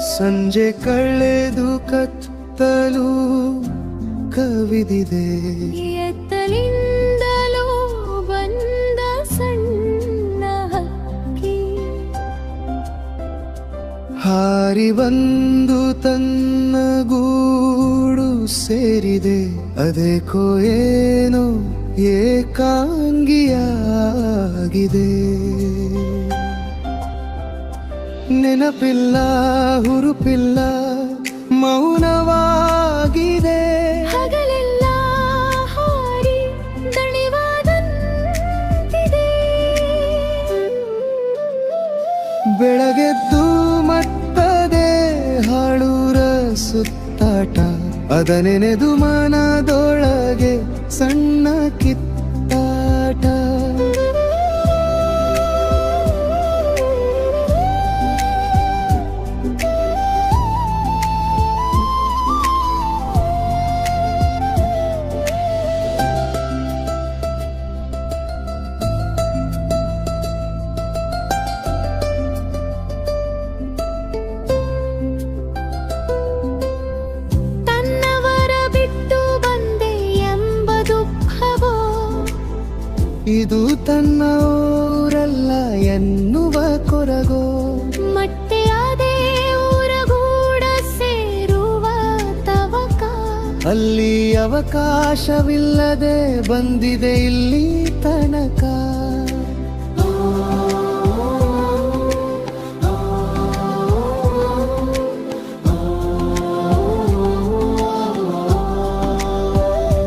ಸಂಜೆ ಕಳೆದು ಕತ್ತಲು ಕವಿದಿದೆ. ಎತ್ತಲಿಂದಲೂ ಬಂದ ಸಣ್ಣ ಹಕ್ಕಿ ಹಾರಿ ಬಂದು ತನ್ನ ಗೂಡು ಸೇರಿದೆ. ಅದೇಕೋ ಏನೋ ಏಕಾಂಗಿಯಾಗಿದೆ. ನೆನಪಿಲ್ಲ, ಹುರುಪಿಲ್ಲ, ಮೌನವಾಗಿದೆ. ಹಗಲೆಲ್ಲ ಹಾರಿ ದಣಿವಾದಂತಿದೆ. ಬೆಳಗೆದ್ದು ಮತ್ತದೇ ಹಾಳೂರ ಸುತ್ತಾಟ. ಅದ ನೆನೆದು ಮನದೊಳಗೆ ಸಣ್ಣ ಕಿತ್ತಾಟ. ಇದು ತನ್ನ ಊರಲ್ಲ ಎನ್ನುವ ಕೊರಗೋ. ಮಟ್ಟೆಯಾದೆ ಊರಗೂಡ ಸೇರುವ ತವಕ. ಅಲ್ಲಿ ಅವಕಾಶವಿಲ್ಲದೆ ಬಂದಿದೆ ಇಲ್ಲಿ ತನಕ.